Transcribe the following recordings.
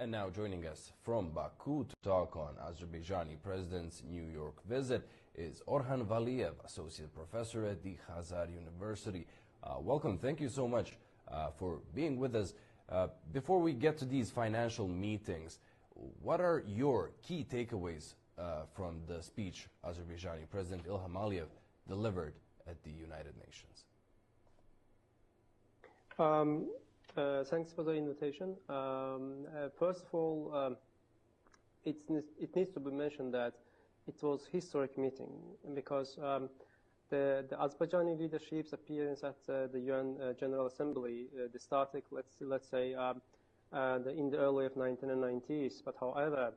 And now joining us from Baku to talk on Azerbaijani president's New York visit is Orhan Aliyev, associate professor at the Khazar University. Welcome. Thank you so much for being with us. Before we get to these financial meetings, what are your key takeaways from the speech Azerbaijani President Ilham Aliyev delivered at the United Nations? Thanks for the invitation. First of all, it needs to be mentioned that it was a historic meeting because the Azerbaijani leadership's appearance at the UN General Assembly started, let's say, in the early of 1990s. But however,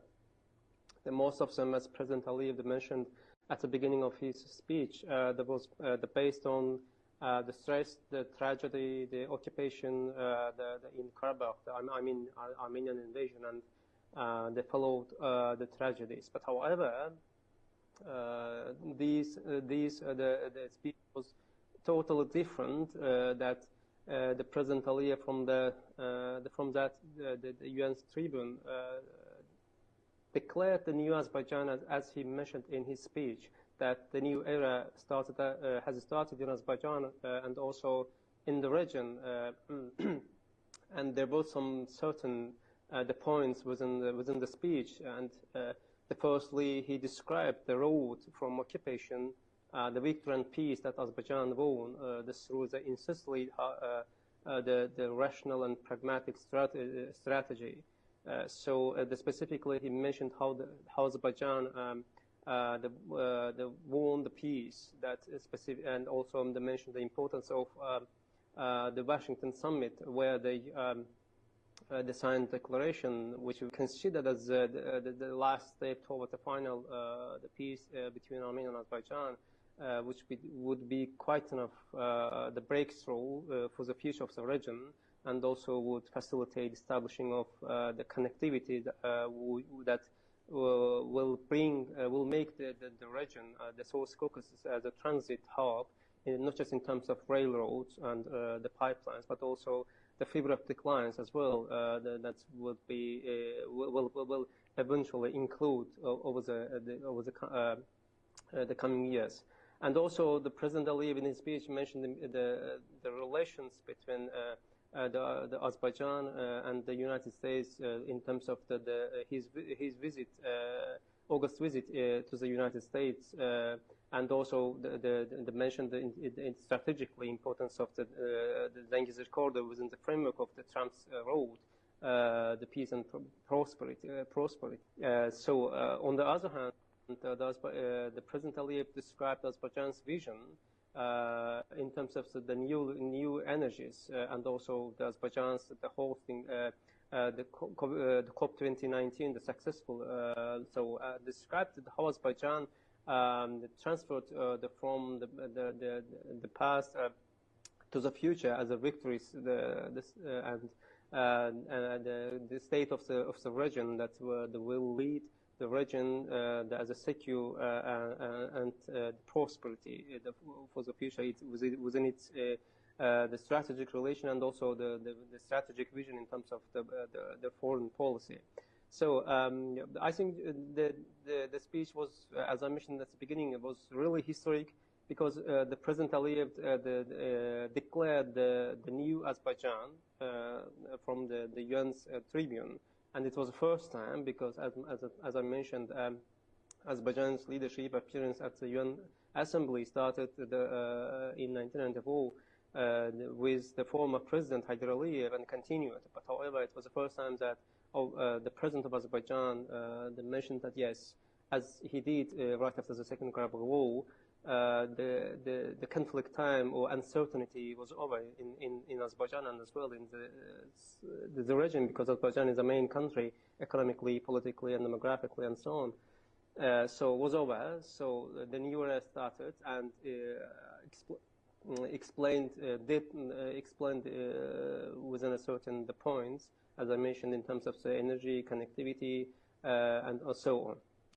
most of them, as President Aliyev mentioned at the beginning of his speech, that was based on the stress, the tragedy, the occupation in Karabakh, I mean Armenian invasion, and they followed the tragedies. But however, the speech was totally different. That the President Aliyev from the UN's tribune declared the new Azerbaijan, as he mentioned in his speech, that the new era has started in Azerbaijan and also in the region, and there were some certain the points within the speech. And firstly, he described the road from occupation, the victory and peace that Azerbaijan won through the insistently the rational and pragmatic strategy. Specifically, he mentioned how Azerbaijan won the peace, that specific, and also they mentioned the importance of the Washington summit, where they signed declaration, which we considered as the last step toward the final the peace between Armenia and Azerbaijan, which would be quite enough the breakthrough for the future of the region, and also would facilitate establishing of the connectivity that will make the region, the South Caucasus, as a transit hub, not just in terms of railroads and the pipelines, but also the fiber optic lines as well. That will eventually include over the coming years. And also, the President Aliyev in his speech mentioned the relations between the Azerbaijan and the United States in terms of his visit, August visit to the United States, and also the mentioned the strategically importance of the Zengezur corridor within the framework of the Trump's road, the peace and prosperity. On the other hand, the President Aliyev described Azerbaijan's vision in terms of the new energies, and also the Azerbaijan's hosting the COP 2019, the successful. Described how Azerbaijan transferred from the past to the future as a victories, and the state of the region that will lead the region as a secure and prosperity for the future within its the strategic relation, and also the strategic vision in terms of the foreign policy. So I think the speech was, as I mentioned at the beginning, it was really historic because the President Aliyev declared the new Azerbaijan from the UN's tribune. And it was the first time because, as I mentioned, Azerbaijan's leadership appearance at the UN Assembly started in 1994 with the former President Haydar Aliyev and continued. But however, it was the first time that the President of Azerbaijan mentioned that yes, as he did right after the Second Karabakh War, the conflict time or uncertainty was over in Azerbaijan and as well in the region, because Azerbaijan is the main country economically, politically, and demographically, and so on. So it was over. So the new era started, and explained within a certain points, as I mentioned, in terms of the energy, connectivity, and so on.